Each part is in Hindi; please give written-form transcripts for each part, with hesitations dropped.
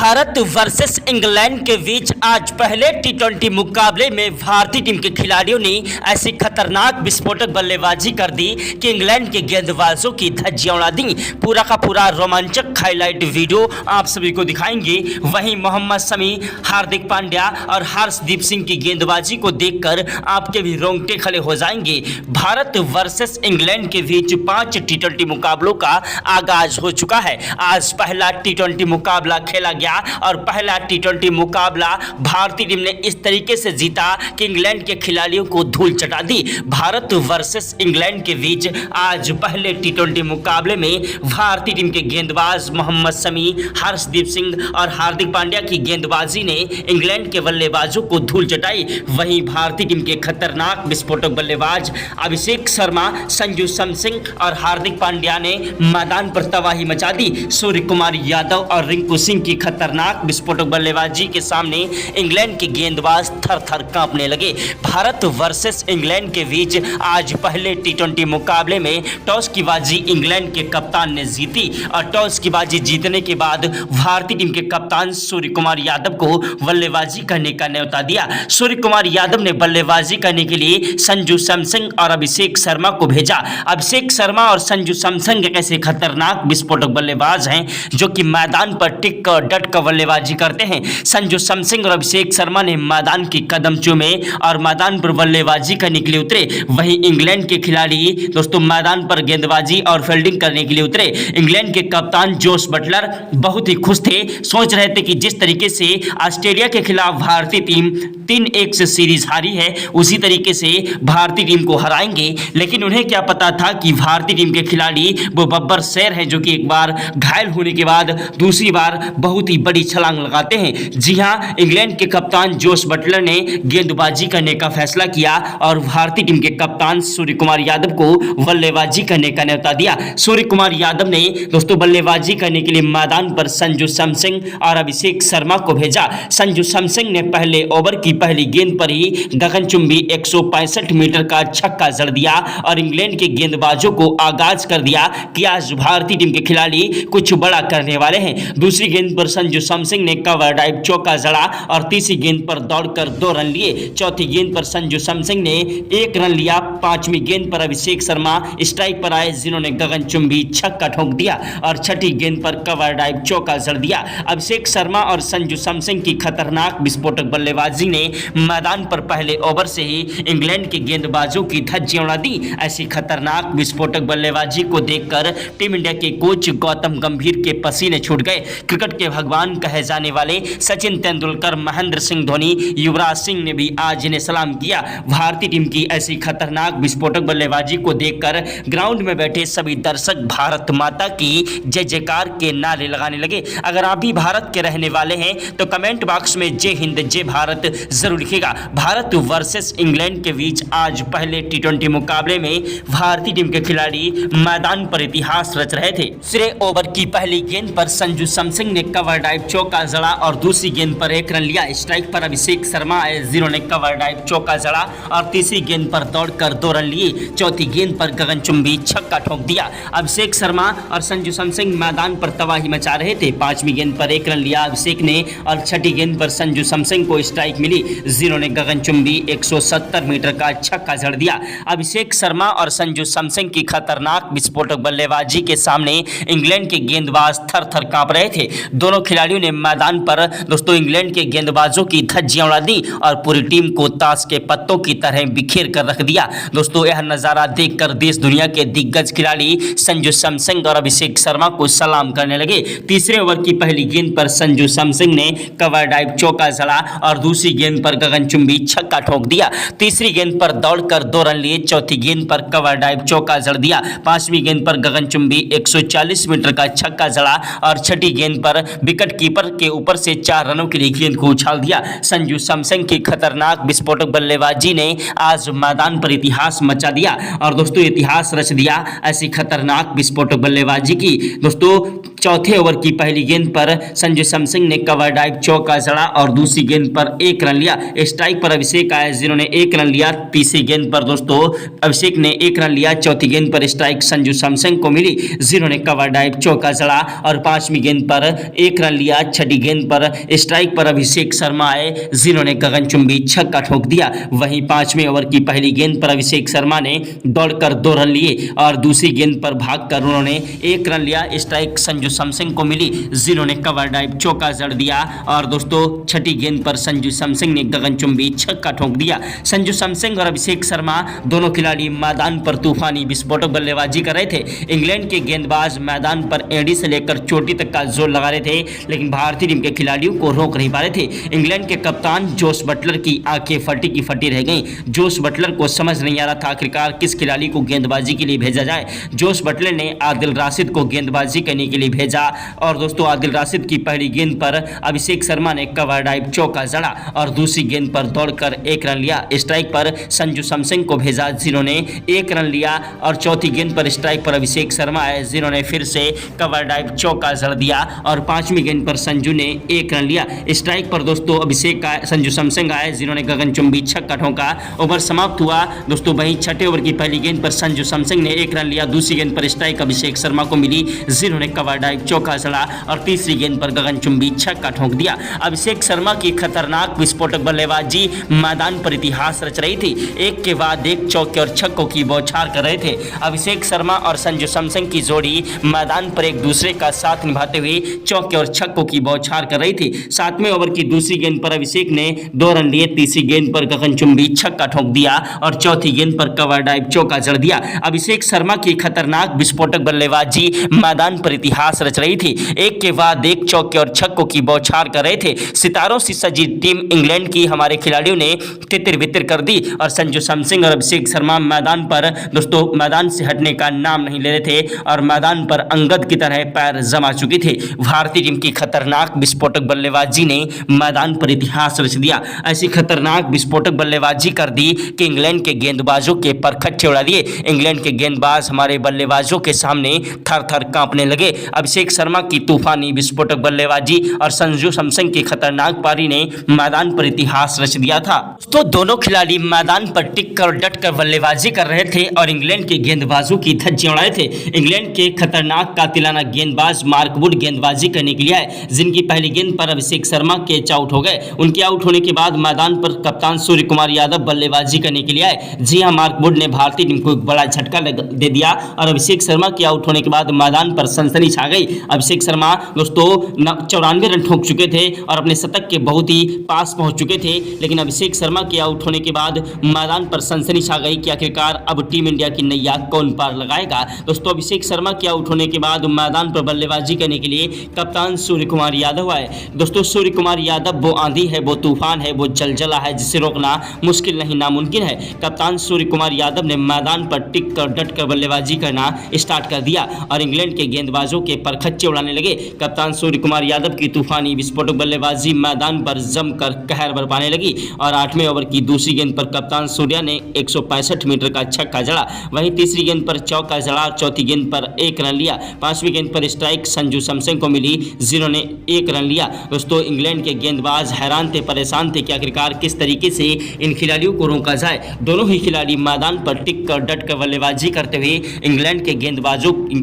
भारत वर्सेस इंग्लैंड के बीच आज पहले टी20 मुकाबले में भारतीय टीम के खिलाड़ियों ने ऐसी खतरनाक विस्फोटक बल्लेबाजी कर दी कि इंग्लैंड के गेंदबाजों की धज्जियां उड़ा दी। पूरा का पूरा रोमांचक हाईलाइट वीडियो आप सभी को दिखाएंगे। वहीं मोहम्मद शमी, हार्दिक पांड्या और हर्षदीप सिंह की गेंदबाजी को देखकर आपके भी रोंगटे खड़े हो जाएंगे। भारत वर्सेस इंग्लैंड के बीच 5 टी20 मुकाबलों का आगाज हो चुका है। आज पहला टी20 मुकाबला खेला गया और पहला टी20 मुकाबला भारतीय टीम ने इस तरीके से जीता कि इंग्लैंड के खिलाड़ियों को धूल चटा दी। भारत वर्सेस इंग्लैंड के बीच आज पहले टी20 मुकाबले में भारतीय टीम के गेंदबाज मोहम्मद शमी, हर्षदीप सिंह और हार्दिक पांड्या की गेंदबाजी ने इंग्लैंड के बल्लेबाजों को धूल चटाई। वहीं भारतीय टीम के खतरनाक विस्फोटक बल्लेबाज अभिषेक शर्मा, संजू सैमसन और हार्दिक पांड्या ने मैदान पर तबाही मचा दी। सूर्य कुमार यादव और रिंकू सिंह की खतरनाक विस्फोटक बल्लेबाजी के सामने इंग्लैंड के गेंदबाज थर-थर कांपने लगे। भारत वर्सेस इंग्लैंड के बीच आज पहले टी20 मुकाबले में टॉस की बाजी इंग्लैंड के कप्तान ने जीती और टॉस की बाजी जीतने के बाद भारतीय टीम के कप्तान सूर्य कुमार यादव को बल्लेबाजी करने का न्योता दिया। सूर्य कुमार यादव ने बल्लेबाजी करने के लिए संजू सैमसन और अभिषेक शर्मा को भेजा। अभिषेक शर्मा और संजू सैमसन एक ऐसे खतरनाक विस्फोटक बल्लेबाज हैं जो कि मैदान पर टिक कर डट कर बल्लेबाजी करते हैं। संजू सैमसन और अभिषेक शर्मा ने मैदान की कदम चूमे और मैदान पर बल्लेबाजी करने के लिए उतरे। वहीं इंग्लैंड के खिलाड़ी दोस्तों मैदान पर गेंदबाजी और फील्डिंग करने के लिए उतरे। इंग्लैंड के कप्तान जोस बटलर बहुत ही खुश थे, सोच रहे थे कि जिस तरीके से ऑस्ट्रेलिया के खिलाफ भारतीय टीम 3-1 से सीरीज हारी है उसी तरीके से भारतीय टीम को हराएंगे। लेकिन उन्हें क्या पता था कि भारतीय टीम के खिलाड़ी वो बब्बर शेर हैं जो कि एक बार घायल होने के बाद दूसरी बार बहुत ही बड़ी छलांग लगाते हैं। जी हां, इंग्लैंड के कप्तान जोस बटलर ने गेंदबाजी करने का फैसला किया और भारतीय टीम के कप्तान सूर्य कुमार यादव को बल्लेबाजी करने का न्योता दिया। सूर्य कुमार यादव ने दोस्तों बल्लेबाजी करने के लिए मैदान पर संजू सैमसन और अभिषेक शर्मा को भेजा। संजू सैमसन ने पहले ओवर की पहली गेंद पर ही गगनचुंबी 165 मीटर का छक्का जड़ दिया और इंग्लैंड के गेंदबाजों को आगाज कर दिया कि आज भारतीय टीम के खिलाड़ी कुछ बड़ा करने वाले हैं। दूसरी गेंद पर संजू सैमसन ने कवर ड्राइव चौका जड़ा और तीसरी गेंद पर दौड़कर 2 रन लिए। चौथी गेंद पर संजू सैमसन ने 1 रन लिया। पांचवी गेंद पर अभिषेक शर्मा स्ट्राइक पर आए जिन्होंने गगनचुंबी छक्का ठोक दिया और छठी गेंद पर कवर ड्राइव चौका जड़ दिया। अभिषेक शर्मा और संजू सैमसन की खतरनाक विस्फोटक बल्लेबाजी ने मैदान पर पहले ओवर से ही इंग्लैंड के गेंदबाजों की धज्जियां उड़ा दी। ऐसी खतरनाक विस्फोटक बल्लेबाजी को देखकर टीम इंडिया के कोच गौतम गंभीर के पसीने छूट गए। क्रिकेट के भगवान कहे जाने वाले सचिन तेंदुलकर, महेंद्र सिंह धोनी, युवराज सिंह ने भी आज इन्हें सलाम किया। भारतीय टीम की ऐसी खतरनाक विस्फोटक बल्लेबाजी को देखकर ग्राउंड में बैठे सभी दर्शक भारत माता की जय जयकार के नारे लगाने लगे। अगर आप भी भारत के रहने वाले हैं तो कमेंट बॉक्स में जय हिंद जय भारत जरूर लिखिएगा। भारत वर्सेस इंग्लैंड के बीच आज पहले टी20 मुकाबले में भारतीय टीम के खिलाड़ी मैदान पर इतिहास रच रहे थे। तीसरे ओवर की पहली गेंद पर संजू सैमसन ने कवर ड्राइव चौका जड़ा और दूसरी गेंद पर 1 रन लिया। स्ट्राइक पर अभिषेक शर्मा आए जिन्होंने कवर ड्राइव चौका जड़ा और तीसरी गेंद पर दौड़कर 2 रन लिए। चौथी गेंद पर गगनचुंबी छक्का ठोक दिया। अभिषेक शर्मा और संजू सैमसन मैदान पर तबाही मचा रहे थे। पांचवी गेंद पर 1 रन लिया अभिषेक ने और छठी गेंद पर संजू सैमसन को स्ट्राइक मिली जिन्होंने गगनचुंबी 170 मीटर का छक्का जड़ दिया। अभिषेक शर्मा और संजू सैमसन की खतरनाक विस्फोटक बल्लेबाजी के सामने इंग्लैंड के गेंदबाज थर-थर कांप रहे थे। दोनों खिलाड़ियों ने मैदान पर दोस्तों इंग्लैंड के गेंदबाजों की धज्जियां उड़ा दी और पूरी टीम को ताश के पत्तों की तरह बिखेर कर रख दिया। दोस्तों यह नजारा देखकर देश दुनिया के दिग्गज खिलाड़ी संजू सैमसन और अभिषेक शर्मा को सलाम करने लगे। तीसरे ओवर की पहली गेंद पर संजू सैमसन ने कवर ड्राइव चौका जड़ा और दूसरी गेंद पर गगनचुंबी छक्का ठोक दिया। तीसरी गेंद पर दौड़कर 2 रन लिए। चौथी गेंद पर कवर ड्राइव चौका जड़ दिया। पांचवी गेंद पर गगनचुंबी 140 मीटर का छक्का जड़ा और छठी गेंद पर विकेट कीपर के ऊपर से 4 रनों के लिए गेंद को उछाल दिया। संजू सैमसन की खतरनाक विस्फोटक बल्लेबाजी ने आज मैदान पर इतिहास मचा दिया और दोस्तों इतिहास रच दिया। ऐसी खतरनाक विस्फोटक बल्लेबाजी की दोस्तों चौथे ओवर की पहली गेंद पर संजू सैमसन ने कवर ड्राइव चौका जड़ा और दूसरी गेंद पर 1 रन लिया। स्ट्राइक पर अभिषेक आए जिन्होंने 1 रन लिया। तीसरी गेंद पर दोस्तों अभिषेक ने 1 रन लिया। चौथी गेंद पर स्ट्राइक संजू सैमसन को मिली जिन्होंने कवर ड्राइव चौका जड़ा और पांचवी गेंद पर 1 रन लिया। छठी गेंद पर स्ट्राइक पर अभिषेक शर्मा आए जिन्होंने गगनचुंबी छक्का ठोक दिया। वहीं पांचवें ओवर की पहली गेंद पर अभिषेक शर्मा ने दौड़कर 2 रन लिए और दूसरी गेंद पर भागकर उन्होंने 1 रन लिया। स्ट्राइक संजू सैमसन को मिली जिन्होंने कवर ड्राइव चौका जड़ दिया और दोस्तों छठी गेंद पर संजू सैमसन ने गगनचुंबी छक्का ठोक दिया। संजू सैमसन और अभिषेक शर्मा दोनों खिलाड़ी मैदान पर तूफानी विस्फोटक बल्लेबाजी कर रहे थे। इंग्लैंड के गेंदबाज मैदान पर एड़ी से लेकर चोटी तक का जोर लगा रहे थे, लेकिन भारतीय टीम के खिलाड़ियों को रोक नहीं पा रहे थे। इंग्लैंड के कप्तान जोश बटलर की आंखें फटी की फटी रह गईं। जोश बटलर को समझ नहीं आ रहा था आखिरकार किस खिलाड़ी को गेंदबाजी के लिए भेजा जाए। जोश बटलर ने आदिल राशिद को गेंदबाजी करने के लिए भेजा और दोस्तों आदिल राशिद की पहली गेंद पर अभिषेक शर्मा ने कवर ड्राइव चौका जड़ा और दूसरी गेंद पर दौड़कर 1 रन लिया। स्ट्राइक पर संजू सैमसन को भेजा जिन्होंने 1 रन लिया और चौथी गेंद पर स्ट्राइक पर अभिषेक शर्मा आए जिन्होंने फिर से कवर ड्राइव चौका जड़ दिया और पांचवी गेंद पर संजू ने 1 रन लिया। स्ट्राइक पर दोस्तों अभिषेक संजू सैमसन आए जिन्होंने गगनचुंबी छक्का ठोका। ओवर समाप्त हुआ दोस्तों। वहीं छठे ओवर की पहली गेंद पर संजू सैमसन ने 1 रन लिया। दूसरी गेंद पर स्ट्राइक अभिषेक शर्मा को मिली जिन्होंने कवर ड्राइव चौका जड़ा और तीसरी गेंद पर गगनचुंबी छक्का ठोक दिया। अभिषेक शर्मा की खतरनाक विस्फोटक बल्लेबाजी मैदान पर इतिहास रच रही थी। एक के बाद एक चौके और छक्कों की बौछार कर रहे थे। अभिषेक शर्मा और संजू सैमसन की जोड़ी मैदान पर एक दूसरे का साथ निभाते हुए चौके और छक्कों की बौछार कर रही थी। सातवें ओवर की दूसरी गेंद पर अभिषेक ने 2 रन लिए। तीसरी गेंद पर गगनचुंबी छक्का ठोक दिया और चौथी गेंद पर कवर ड्राइव चौका जड़ दिया। अभिषेक शर्मा की खतरनाक विस्फोटक बल्लेबाजी मैदान पर इतिहास रच रही थी। एक के बाद एक चौके और छक्कों की बौछार कर रहे थे। सितारों से सजी टीम इंग्लैंड की हमारे खिलाड़ियों ने तितर बितर कर दी और संजू सैमसन और अभिषेक शर्मा मैदान पर दोस्तों मैदान से हटने का नाम नहीं ले रहे थे और मैदान पर अंगद की तरह पैर जमा चुके थे। भारतीय टीम की खतरनाक विस्फोटक बल्लेबाजी ने मैदान पर इतिहास रच दिया। ऐसी खतरनाक विस्फोटक बल्लेबाजी कर दी कि इंग्लैंड के गेंदबाजों के परखच्चे उड़ा दिए। इंग्लैंड के गेंदबाज हमारे बल्लेबाजों के सामने थर थर कांपने लगे। अभिषेक शर्मा की तूफानी विस्फोटक बल्लेबाजी और संजू सैमसन की खतरनाक पारी ने मैदान पर इतिहास रच दिया था। तो दोनों खिलाड़ी मैदान पर टिक कर डट कर बल्लेबाजी कर रहे थे और इंग्लैंड के गेंदबाजों की धज्जियां उड़ाए थे। इंग्लैंड के खतरनाक कातिलाना गेंदबाज मार्क वुड गेंदबाजी करने के लिए आए जिनकी पहली गेंद पर अभिषेक शर्मा कैच आउट हो गए। उनके आउट होने के बाद मैदान पर कप्तान सूर्य कुमार यादव बल्लेबाजी करने के लिए आए। जी हां, मार्क वुड ने भारतीय टीम को एक बड़ा झटका दे दिया और अभिषेक शर्मा के आउट होने के बाद मैदान पर सनसनी छा गई। अभिषेक शर्मा दोस्तों 94 रन ठोक चुके थे और अपने शतक के बहुत ही पास पहुंच चुके थे, लेकिन अभिषेक शर्मा के आउट होने के बाद मैदान पर सनसनी छा गई कि आखिरकार अब टीम इंडिया की नैया कौन पार लगाएगा। दोस्तों अभिषेक शर्मा के आउट होने के बाद मैदान पर बल्लेबाजी करने के लिए कप्तान सूर्य कुमार यादव आए। दोस्तों सूर्य कुमार यादव वो आंधी है, वो तूफान है, वो जलजला है जिसे रोकना मुश्किल नहीं नामुमकिन है। कप्तान सूर्य कुमार यादव ने मैदान पर टिक कर डट कर बल्लेबाजी करना स्टार्ट कर दिया और इंग्लैंड के गेंदबाजों के परखच्चे उड़ाने लगे। कप्तान सूर्य कुमार यादव की तूफानी विस्फोटक बल्लेबाजी मैदान पर जमकर कहर बरपाने लगी और 8वें ओवर की दूसरी गेंद पर कप्तान सूर्या ने 165 मीटर का छक्का जड़ा। वहीं तीसरी गेंद पर चौका जड़ा और चौथी गेंद पर 1 रन लिया। पांचवी गेंद पर स्ट्राइक संजू सैमसन को मिली जिन्होंने 1 रन लिया। दोस्तों इंग्लैंड के गेंदबाज हैरान थे, परेशान थे कि आखिरकार किस तरीके से इन खिलाड़ियों को रोका जाए। दोनों ही खिलाड़ी मैदान पर टिक कर डट कर बल्लेबाजी करते हुए इंग्लैंड के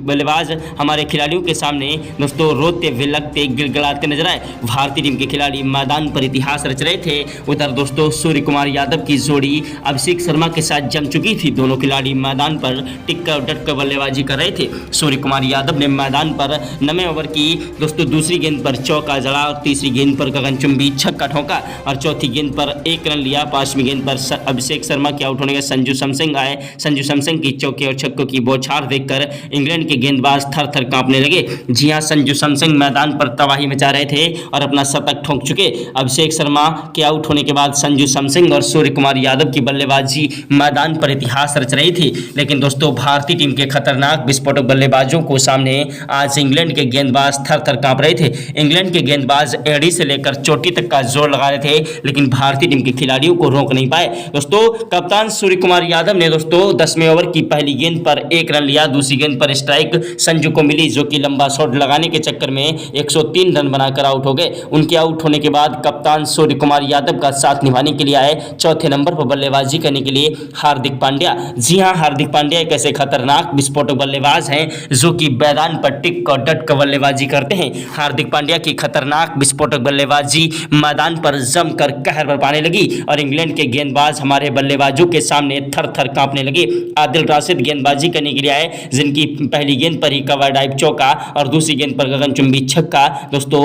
बल्लेबाज हमारे खिलाड़ियों के सामने दोस्तों रोते विलकते गिड़गिड़ाते नजर आए। भारतीय टीम के खिलाड़ी मैदान पर इतिहास रच रहे थे। उधर दोस्तों सूर्य कुमार यादव की जोड़ी अभिषेक शर्मा के साथ जम चुकी थी। दोनों खिलाड़ी मैदान पर टिक कर डट कर बल्लेबाजी कर रहे थे। सूर्य कुमार यादव ने मैदान पर 9वें ओवर की दोस्तों दूसरी गेंद पर चौका जड़ा और तीसरी गेंद पर गगनचुंबी छक्का ठोका और चौथी गेंद पर 1 रन लिया। पांचवी गेंद पर अभिषेक शर्मा के आउट होने के संजू सैमसन आए। संजू सैमसन की चौके और छक्कों की बौछार देखकर इंग्लैंड के गेंदबाज थर थर कांपने लगे। जी हां, संजू सैमसन मैदान पर तबाही मचा रहे थे और अपना शतक ठोक चुके। अभिषेक शर्मा के आउट होने के बाद संजू सैमसन और सूर्य कुमार यादव की बल्लेबाजी मैदान पर इतिहास रच रही थी। लेकिन दोस्तों भारतीय टीम के खतरनाक विस्फोटक बल्लेबाजों को सामने आज इंग्लैंड के गेंदबाज थर थर कांप रहे थे। इंग्लैंड के गेंदबाज एड़ी से लेकर चोटी तक का जोर लगा रहे थे, लेकिन भारतीय टीम के खिलाड़ियों को रोक नहीं पाए। दोस्तों कप्तान सूर्य कुमार यादव ने दोस्तों 10वें ओवर की पहली गेंद पर 1 रन लिया। दूसरी गेंद पर स्ट्राइक संजू को मिली जो कि लंबा शॉट लगाने के चक्कर में 103 रन बनाकर आउट हो गए। उनके आउट होने के बाद कप्तान सूर्य कुमार यादव का साथ निभाने के लिए आए चौथे नंबर पर बल्लेबाजी करने के लिए हार्दिक पांड्या। जी हां, हार्दिक पांड्या एक ऐसे खतरनाक विस्फोटक बल्लेबाज हैं जो कि मैदान पर टिक और डट कर बल्लेबाजी करते हैं। हार्दिक पांड्या की खतरनाक विस्फोटक बल्लेबाजी मैदान पर जमकर कहर बरपाने लगी और इंग्लैंड के गेंदबाज हमारे बल्लेबाजों के सामने थर थर कांपने लगे। आदिल राशिद गेंदबाजी करने के लिए आए, जिनकी पहली गेंद पर ही कवर ड्राइव चौका और दूसरी गेंद पर गगनचुंबी छक्का दोस्तों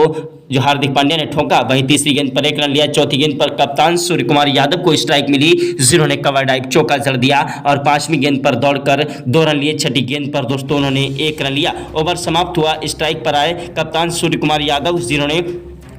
जो हार्दिक पांड्या ने ठोका। वहीं तीसरी गेंद पर 1 रन लिया। चौथी गेंद पर कप्तान सूर्य कुमार यादव को स्ट्राइक मिली, जिन्होंने कवर ड्राइव चौका जड़ दिया और 5वीं गेंद पर दौड़कर 2 रन लिए। छठी गेंद पर दोस्तों उन्होंने 1 रन लिया। ओवर समाप्त हुआ। स्ट्राइक पर आए कप्तान सूर्य कुमार यादव, जिन्होंने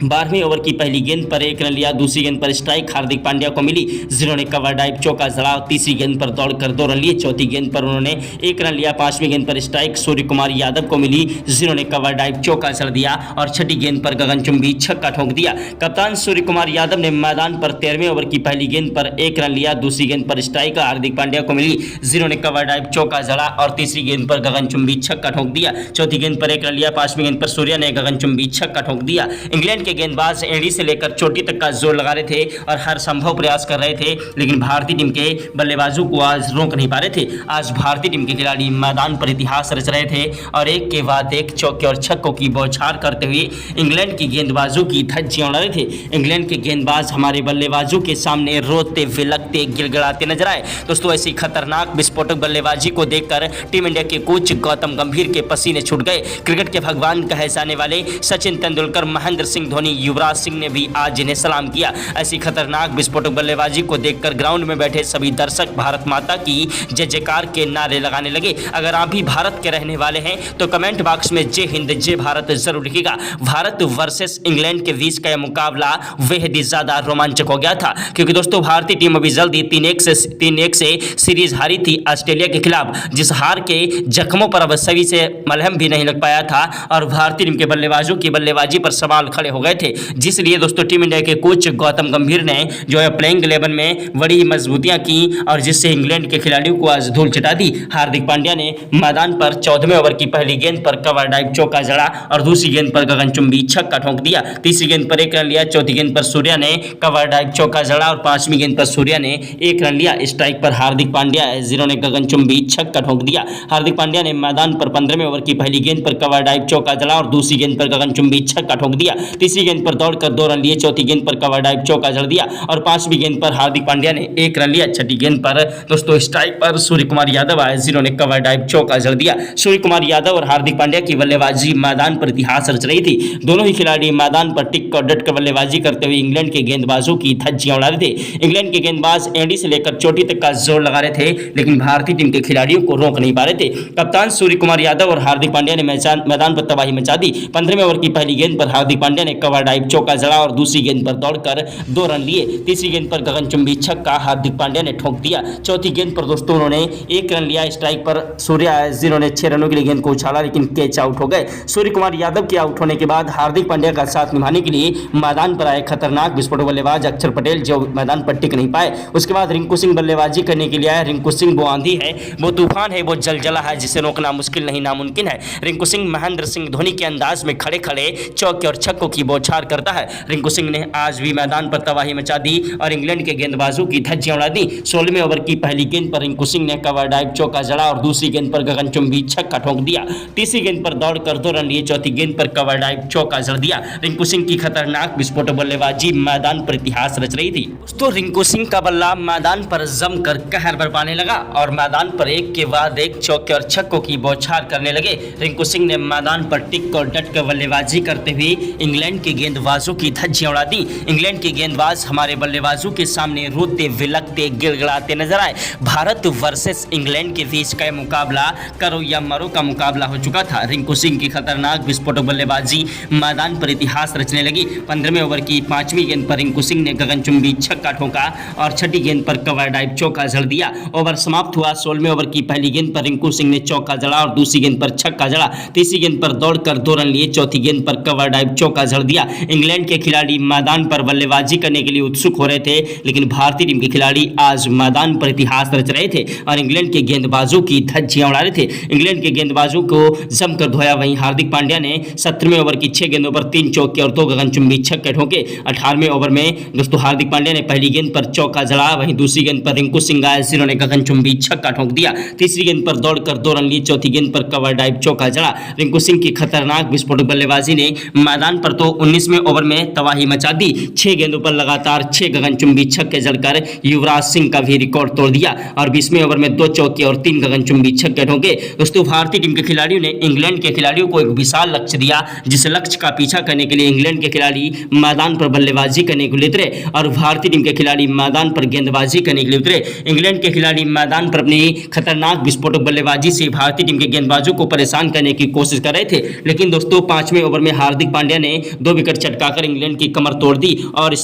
12वें ओवर की पहली गेंद पर 1 रन लिया। दूसरी गेंद पर स्ट्राइक हार्दिक पांड्या को मिली, जिन्होंने कवर ड्राइव चौका जड़ा और तीसरी गेंद पर दौड़कर 2 रन लिए। चौथी गेंद पर उन्होंने 1 रन लिया। 5वीं गेंद पर स्ट्राइक सूर्य कुमार यादव को मिली, जिन्होंने कवर ड्राइव चौका जड़ दिया और छठी गेंद पर गगनचुंबी छक्का ठोक दिया। कप्तान सूर्य कुमार यादव ने मैदान पर 13वें ओवर की पहली गेंद पर 1 रन लिया। दूसरी गेंद पर स्ट्राइक हार्दिक पांड्या को मिली, जिन्होंने कवर ड्राइव चौका जड़ा और तीसरी गेंद पर गगनचुंबी छक्का ठोक दिया। चौथी गेंद पर 1 रन लिया। 5वीं गेंद पर सूर्या ने गगनचुंबी छक्का ठोक दिया। इंग्लैंड के गेंदबाज एडी से लेकर चोटी तक का जोर लगा रहे थे और हर संभव प्रयास कर रहे थे, लेकिन भारतीय टीम के बल्लेबाजों को आज रोक नहीं पा रहे थे। आज भारतीय टीम के खिलाड़ी मैदान पर इतिहास रच रहे थे और एक के बाद एक चौके और छक्कों की बौछार करते हुए इंग्लैंड की गेंदबाजों की धज्जियां उड़ा रहे थे। इंग्लैंड के गेंदबाज हमारे बल्लेबाजों के सामने रोते विलकते गिड़गिड़ाते नजर आए। दोस्तों ऐसी खतरनाक विस्फोटक बल्लेबाजी को देखकर टीम इंडिया के कोच गौतम गंभीर के पसीने छूट गए। क्रिकेट के भगवान कहे जाने वाले सचिन तेंदुलकर, महेंद्र सिंह धोनी, युवराज सिंह ने भी आज इन्हें सलाम किया। ऐसी खतरनाक विस्फोटक बल्लेबाजी को देखकर ग्राउंड में बैठे सभी दर्शक भारत माता की जय जयकार के नारे लगाने लगे। अगर आप भी भारत के रहने वाले हैं तो कमेंट बॉक्स में जय हिंद जय भारत जरूर लिखिएगा। भारत वर्सेस इंग्लैंड के बीच का यह मुकाबला बेहद ही ज्यादा रोमांचक हो गया था, क्योंकि दोस्तों भारतीय टीम अभी जल्दी 3-1 से सीरीज हारी थी ऑस्ट्रेलिया के खिलाफ, जिस हार के जख्मों पर अब सभी से मलहम भी नहीं लग पाया था और भारतीय टीम के बल्लेबाजों की बल्लेबाजी पर सवाल खड़े हो गए थे। जिसलिए दोस्तों टीम इंडिया के कोच गौतम गंभीर ने जो है प्लेइंग 11 में बड़ी ही मजबूतियां की और जिससे इंग्लैंड के खिलाड़ियों को आज धूल चटा दी। हार्दिक पांड्या ने मैदान पर 14वें ओवर की पहली गेंद पर कवर ड्राइव चौका जड़ा और दूसरी गेंद पर गगनचुंबी छक्का ठोक दिया। तीसरी गेंद पर 1 रन लिया। चौथी गेंद पर सूर्या ने कवर ड्राइव चौका जड़ा और 5वीं गेंद पर सूर्या ने 1 रन लिया। स्ट्राइक पर हार्दिक पांड्या है, जिन्होंने गगनचुंबी छक्का ठोक दिया। हार्दिक पांड्या ने मैदान पर 15वें ओवर की पहली गेंद पर कवर ड्राइव चौका जड़ा और दूसरी गेंद पर गगनचुंबी छक्का ठोक दिया। तीसरी गेंद पर दौड़कर 2 रन लिए। चौथी गेंद पर कवर ड्राइव चौका जड़ दिया और 5वीं गेंद पर हार्दिक पांड्या ने 1 रन लिया। छठी गेंद पर दोस्तों स्ट्राइक पर सूर्य कुमार यादव आए, जिन्होंने कवर ड्राइव चौका जड़ दिया। सूर्य कुमार यादव और हार्दिक पांड्या की बल्लेबाजी मैदान पर इतिहास रच रही थी। दोनों ही खिलाड़ी मैदान पर टिक और डट कर बल्लेबाजी करते हुए इंग्लैंड के गेंदबाजों की धज्जियां उड़ा रहे थे। इंग्लैंड के गेंदबाज एडी से लेकर चोटी तक का जोर लगा रहे थे, लेकिन भारतीय टीम के खिलाड़ियों को रोक नहीं पा रहे थे। कप्तान सूर्य कुमार यादव और हार्दिक पांड्या ने मैदान पर तबाही मचा दी। 15वें ओवर की पहली गेंद पर हार्दिक पांड्या ने कवर ड्राइव चौका जड़ा और दूसरी गेंद पर दौड़कर 2 रन लिए। तीसरी गेंद पर गगनचुंबी छक्का हार्दिक पांड्या ने ठोक दिया। चौथी गेंद पर दोस्तों उन्होंने 1 रन लिया। स्ट्राइक पर सूर्या आए, जिन्होंने 6 रनों के लिए गेंद को उछाला, लेकिन कैच आउट हो गए। सूर्य कुमार यादव के आउट होने के बाद हार्दिक पांड्या का साथ निभाने के लिए मैदान पर आए खतरनाक विस्फोटक बल्लेबाज अक्षर पटेल, जो मैदान पर टिक नहीं पाए। उसके बाद रिंकू सिंह बल्लेबाजी करने के लिए आए। रिंकू सिंह वो आंधी है, वो तूफान है, वो जलजला है, जिसे रोकना मुश्किल नहीं नामुमकिन है। रिंकू सिंह महेंद्र सिंह धोनी के अंदाज में खड़े खड़े चौके और छक्कों की बौछार करता है। रिंकू सिंह ने आज भी मैदान पर तबाही मचा दी और इंग्लैंड के गेंदबाजों की धज्जियां उड़ा दी। 16वें ओवर की पहली गेंद पर रिंकू सिंह ने कवर ड्राइव चौका जड़ा और दूसरी गेंद पर गगनचुंबी छक्का ठोक दिया। तीसरी गेंद पर दौड़कर 2 रन लिए। चौथी गेंद पर कवर ड्राइव चौका जड़ दिया। रिंकू सिंह की खतरनाक विस्फोटक बल्लेबाजी मैदान पर इतिहास रच रही थी। तो रिंकू सिंह का बल्ला मैदान पर जमकर कहर बरपाने लगा और मैदान पर एक के बाद एक चौके और छक्कों की बौछार करने लगे। रिंकू सिंह ने मैदान पर टिक और डट कर बल्लेबाजी करते हुए इंग्लैंड के गेंदबाजों की धज्जियां उड़ा दी। इंग्लैंड के गेंदबाज हमारे बल्लेबाजों के सामने रोते विलकते गिड़गिड़ाते नजर आए। भारत वर्सेस इंग्लैंड के बीच का मुकाबला करो या मरो का मुकाबला हो चुका था। रिंकू सिंह की खतरनाक विस्फोटक बल्लेबाजी मैदान पर इतिहास रचने लगी। 15वें ओवर की 5वीं गेंद पर रिंकू सिंह ने गगनचुंबी छक्का ठोका और छठी गेंद पर कवर ड्राइव चौका जड़ दिया। ओवर समाप्त हुआ। 16वें ओवर की पहली गेंद पर रिंकू सिंह ने चौका जड़ा और दूसरी गेंद पर छक्का जड़ा। तीसरी गेंद पर दौड़कर 2 रन लिए। चौथी गेंद पर कवर ड्राइव चौका जड़ दिया। इंग्लैंड के खिलाड़ी मैदान पर बल्लेबाजी करने के लिए उत्सुक हो रहे थे, लेकिन भारतीय टीम के खिलाड़ी आज मैदान पर इतिहास रच रहे थे और इंग्लैंड के गेंदबाजों की धज्जियां उड़ा रहे थे। इंग्लैंड के गेंदबाजों को जमकर धोया। वहीं हार्दिक पांड्या ने 17वें ओवर की 6 गेंदों पर 3 चौके और 2 गगनचुंबी छक्के ठोके। 18वें ओवर में दोस्तों हार्दिक पांड्या ने पहली गेंद पर चौका जड़ा, वहीं दूसरी गेंद पर रिंकू सिंह आए जिन्होंने गगनचुंबी छक्का ठोक दिया। तीसरी गेंद पर दौड़कर 2 रन लिए। चौथी गेंद पर कवर डाइव चौका जड़ा। रिंकू सिंह की खतरनाक विस्फोटक बल्लेबाजी ने मैदान पर तो 19वें ओवर में तबाही मचा दी। 6 गेंदों पर लगातार 6 गगनचुंबी छक्के जड़कर युवराज सिंह का भी रिकॉर्ड तोड़ दिया और 20वें ओवर में 2 चौके और 3 गगनचुंबी छक्के ठोके। दोस्तों भारतीय टीम के खिलाड़ियों ने इंग्लैंड के खिलाड़ियों को एक विशाल लक्ष्य दिया, जिस लक्ष्य का पीछा करने के लिए इंग्लैंड के खिलाड़ी मैदान पर बल्लेबाजी करने के लिए उतरे और भारतीय टीम के खिलाड़ी मैदान पर गेंदबाजी करने के लिए उतरे। इंग्लैंड के खिलाड़ी मैदान पर अपनी खतरनाक विस्फोटक बल्लेबाजी से भारतीय टीम के गेंदबाजों को परेशान करने की कोशिश कर रहे थे, लेकिन दोस्तों 5वें ओवर में हार्दिक पांड्या ने 2 विकेट चटकाकर इंग्लैंड की कमर तोड़ दी और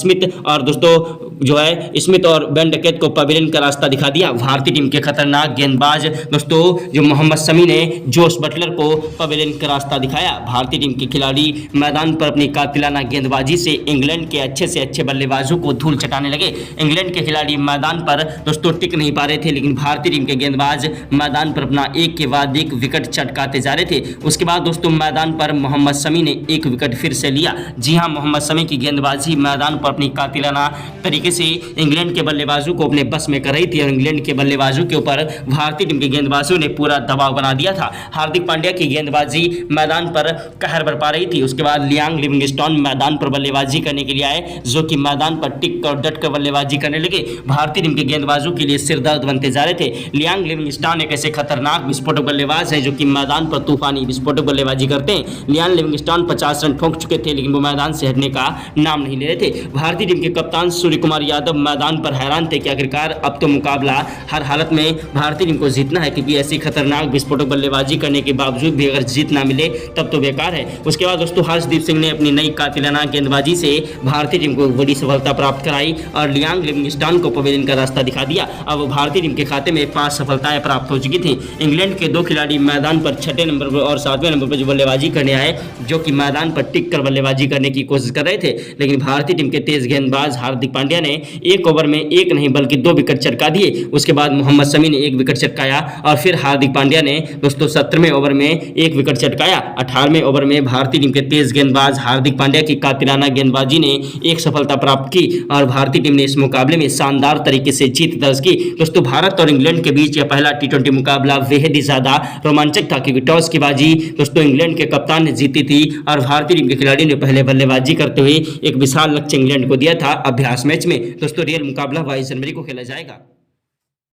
स्मिथ और बेन डकेट को पवेलियन का रास्ता दिखा दिया। भारतीय टीम के खतरनाक गेंदबाज दोस्तों जो मोहम्मद शमी ने जोश बटलर को पवेलियन का रास्ता दिखाया। भारतीय टीम के खिलाड़ी मैदान पर अपनी कातिलाना गेंदबाजी से इंग्लैंड के अच्छे से अच्छे बल्लेबाजों को धूल चटाने लगे। इंग्लैंड के खिलाड़ी मैदान पर दोस्तों टिक नहीं पा रहे थे, लेकिन भारतीय टीम के गेंदबाज मैदान पर अपना एक के बाद एक विकेट चटकाते जा रहे थे। उसके बाद दोस्तों मैदान पर मोहम्मद शमी ने 1 विकेट फिर से लिया। जी हां, मोहम्मद शमी की गेंदबाजी मैदान पर अपनी कातिलाना तरीके से इंग्लैंड के बल्लेबाजों को अपने बस में कर रही थी और इंग्लैंड के बल्लेबाजों के ऊपर भारतीय टीम के गेंदबाजों ने पूरा दबाव बना दिया था। हार्दिक पांड्या की गेंदबाजी मैदान पर कहर बरपा रही थी। उसके बाद लियांग लिविंगस्टोन मैदान पर बल्लेबाजी करने के लिए आए, जो कि मैदान पर टिक और डट कर बल्लेबाजी करने लगे। भारतीय टीम के गेंदबाजों के लिए सिरदर्द बनते जा रहे थे। लियांग लिविंगस्टोन एक ऐसे खतरनाक विस्फोटक बल्लेबाज हैं जो कि मैदान पर तूफानी विस्फोटक बल्लेबाजी करते हैं। लियांग लिविंगस्टोन 50 रन ठोक चुके थे, लेकिन वो मैदान से हटने का नाम नहीं ले रहे थे। भारतीय टीम के कप्तान सूर्य कुमार यादव मैदान पर हैरान थे कि आखिरकार अब तो मुकाबला हर हालत में भारतीय टीम को जीतना है, क्योंकि ऐसी खतरनाक विस्फोटक बल्लेबाजी करने के बावजूद भी अगर जीत ना मिले तब तो बेकार है। उसके बाद दोस्तों हर्षदीप सिंह ने अपनी नई कातिलाना गेंदबाजी से भारतीय टीम को बड़ी सफलता प्राप्त कराई और लियांग लिविंगस्टोन को पवेलियन का रास्ता दिखा दिया। अब भारतीय टीम के खाते में 5 सफलताएं प्राप्त हो चुकी थी। इंग्लैंड के 2 खिलाड़ी मैदान पर 6ठे नंबर पर और 7वें नंबर पर जो बल्लेबाजी करने आए, जो कि मैदान पर टिक कर बल्लेबाजी करने की कोशिश कर रहे थे, लेकिन भारतीय टीम के तेज गेंदबाज हार्दिक पांड्या ने 1 ओवर में 1 नहीं बल्कि 2 विकेट चटका दिए। उसके बाद मोहम्मद शमी ने 1 विकेट चटकाया और फिर हार्दिक पांड्या ने दोस्तों 17वें ओवर में 1 विकेट चटकाया। 18वें ओवर में भारतीय टीम के तेज गेंदबाज हार्दिक पांड्या की कातिलाना गेंदबाजी ने 1 सफलता प्राप्त की और भारतीय टीम ने इस मुकाबले में शानदार तरीके से जीत दर्ज की। दोस्तों भारत और इंग्लैंड के बीच यह पहला T20 मुकाबला बेहद ही ज्यादा रोमांचक था, क्योंकि टॉस की बाजी दोस्तों इंग्लैंड के कप्तान ने जीती थी और भारतीय टीम के खिलाड़ियों ने पहले बल्लेबाजी करते हुए एक विशाल लक्ष्य इंग्लैंड को दिया था अभ्यास मैच में। दोस्तों रियल मुकाबला 22 जनवरी को खेला जाएगा।